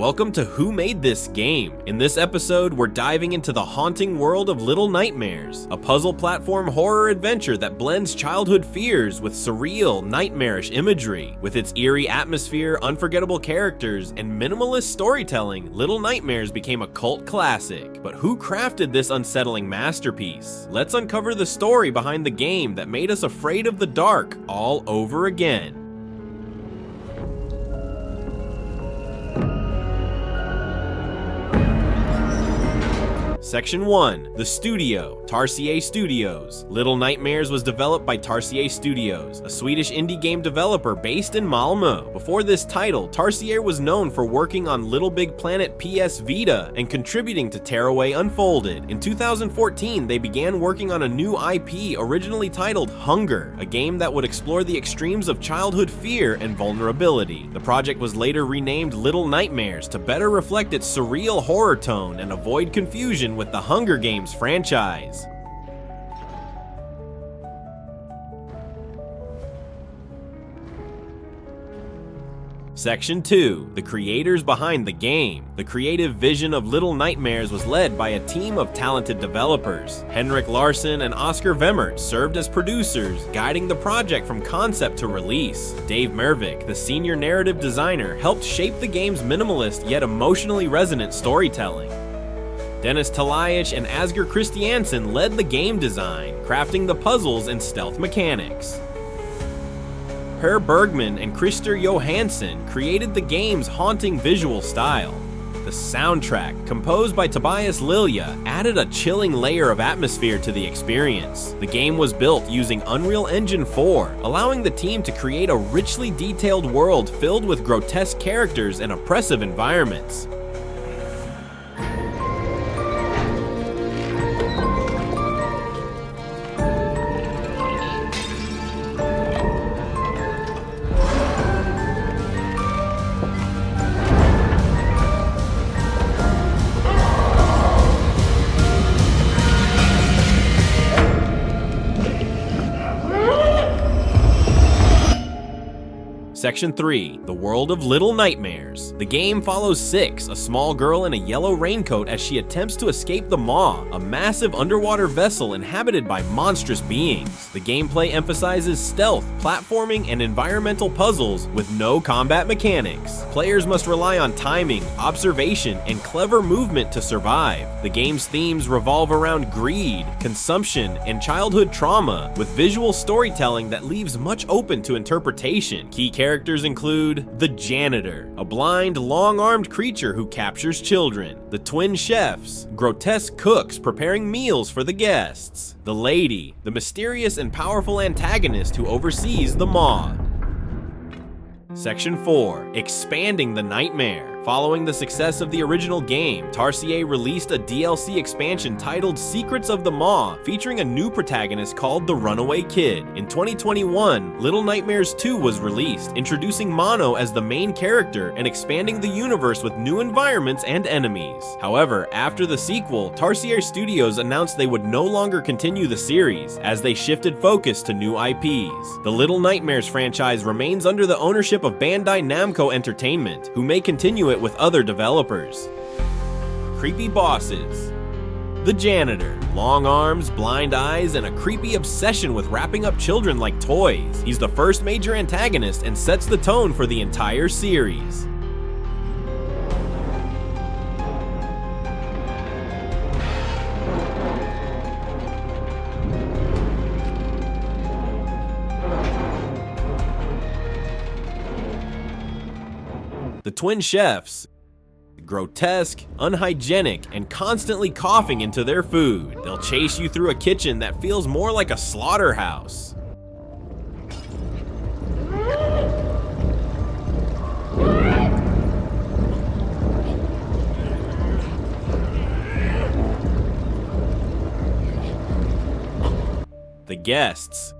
Welcome to Who Made This Game? In this episode, we're diving into the haunting world of Little Nightmares, a puzzle platform horror adventure that blends childhood fears with surreal, nightmarish imagery. With its eerie atmosphere, unforgettable characters, and minimalist storytelling, Little Nightmares became a cult classic. But who crafted this unsettling masterpiece? Let's uncover the story behind the game that made us afraid of the dark all over again. Section 1. The Studio, Tarsier Studios. Little Nightmares was developed by Tarsier Studios, a Swedish indie game developer based in Malmö. Before this title, Tarsier was known for working on Little Big Planet PS Vita and contributing to Tearaway Unfolded. In 2014, they began working on a new IP originally titled Hunger, a game that would explore the extremes of childhood fear and vulnerability. The project was later renamed Little Nightmares to better reflect its surreal horror tone and avoid confusion with the Hunger Games franchise. Section 2. The creators behind the game. The creative vision of Little Nightmares was led by a team of talented developers. Henrik Larsson and Oscar Vemmert served as producers, guiding the project from concept to release. Dave Mervick, the senior narrative designer, helped shape the game's minimalist yet emotionally resonant storytelling. Dennis Talajic and Asger Christiansen led the game design, crafting the puzzles and stealth mechanics. Per Bergman and Christer Johansson created the game's haunting visual style. The soundtrack, composed by Tobias Lilja, added a chilling layer of atmosphere to the experience. The game was built using Unreal Engine 4, allowing the team to create a richly detailed world filled with grotesque characters and oppressive environments. Section 3. The World of Little Nightmares. The game follows Six, a small girl in a yellow raincoat, as she attempts to escape the Maw, a massive underwater vessel inhabited by monstrous beings. The gameplay emphasizes stealth, platforming, and environmental puzzles with no combat mechanics. Players must rely on timing, observation, and clever movement to survive. The game's themes revolve around greed, consumption, and childhood trauma, with visual storytelling that leaves much open to interpretation. Key characters include the Janitor, a blind, long-armed creature who captures children; the Twin Chefs, grotesque cooks preparing meals for the guests; the Lady, the mysterious and powerful antagonist who oversees the Maw. Section 4. Expanding the Nightmare. Following the success of the original game, Tarsier released a DLC expansion titled Secrets of the Maw, featuring a new protagonist called the Runaway Kid. In 2021, Little Nightmares 2 was released, introducing Mono as the main character and expanding the universe with new environments and enemies. However, after the sequel, Tarsier Studios announced they would no longer continue the series, as they shifted focus to new IPs. The Little Nightmares franchise remains under the ownership of Bandai Namco Entertainment, who may continue it with other developers. Creepy bosses. The Janitor. Long arms, blind eyes, and a creepy obsession with wrapping up children like toys. He's the first major antagonist and sets the tone for the entire series. The Twin Chefs. Grotesque, unhygienic, and constantly coughing into their food. They'll chase you through a kitchen that feels more like a slaughterhouse. The The guests.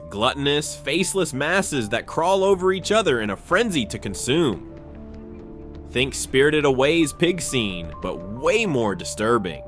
Gluttonous, faceless masses that crawl over each other in a frenzy to consume. Think Spirited Away's pig scene, but way more disturbing.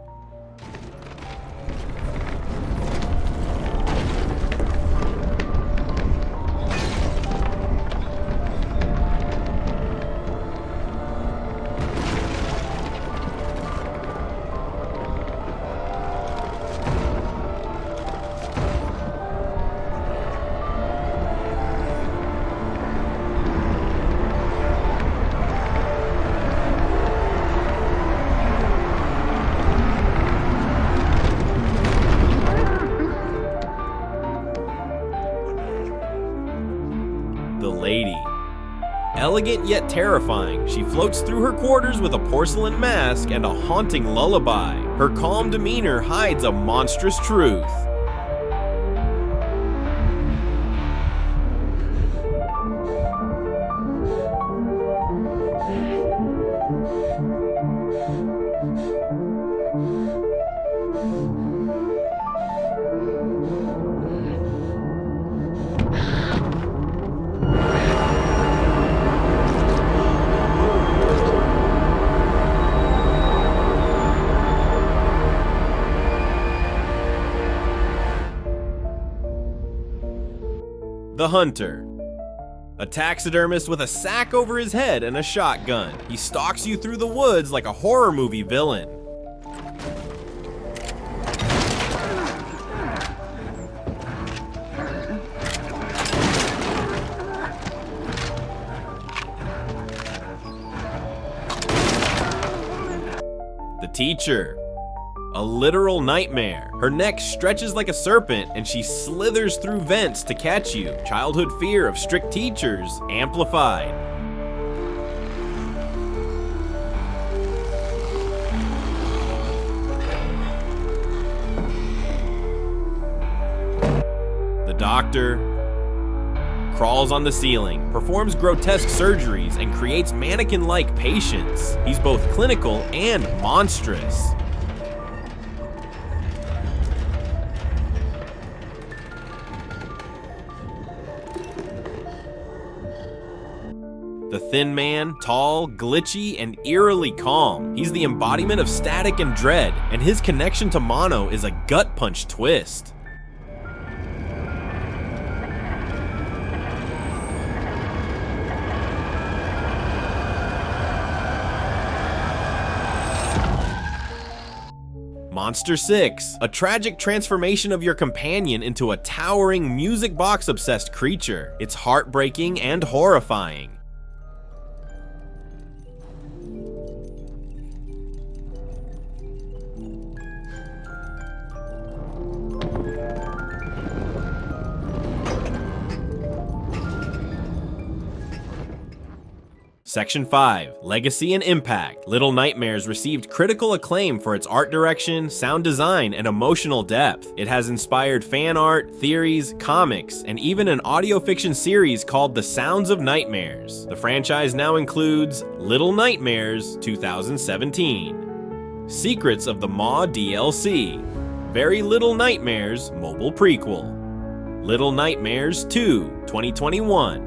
The lady. Elegant yet terrifying, she floats through her quarters with a porcelain mask and a haunting lullaby. Her calm demeanor hides a monstrous truth. The Hunter. A taxidermist with a sack over his head and a shotgun. He stalks you through the woods like a horror movie villain. The Teacher. A literal nightmare. Her neck stretches like a serpent and she slithers through vents to catch you. Childhood fear of strict teachers amplified. The Doctor crawls on the ceiling, performs grotesque surgeries, and creates mannequin-like patients. He's both clinical and monstrous. The Thin Man, tall, glitchy, and eerily calm. He's the embodiment of static and dread, and his connection to Mono is a gut-punch twist. Monster 6, a tragic transformation of your companion into a towering, music box-obsessed creature. It's heartbreaking and horrifying. Section 5, Legacy and Impact. Little Nightmares received critical acclaim for its art direction, sound design, and emotional depth. It has inspired fan art, theories, comics, and even an audio fiction series called The Sounds of Nightmares. The franchise now includes Little Nightmares 2017, Secrets of the Maw DLC, Very Little Nightmares mobile prequel, Little Nightmares 2 2021,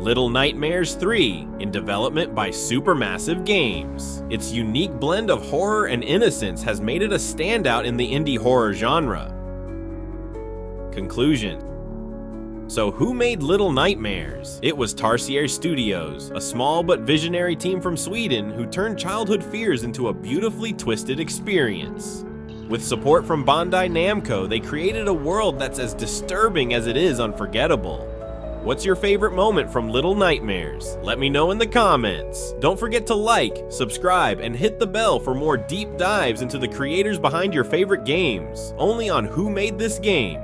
Little Nightmares 3, in development by Supermassive Games. Its unique blend of horror and innocence has made it a standout in the indie horror genre. Conclusion. So who made Little Nightmares? It was Tarsier Studios, a small but visionary team from Sweden who turned childhood fears into a beautifully twisted experience. With support from Bandai Namco, they created a world that's as disturbing as it is unforgettable. What's your favorite moment from Little Nightmares? Let me know in the comments. Don't forget to like, subscribe, and hit the bell for more deep dives into the creators behind your favorite games, only on Who Made This Game.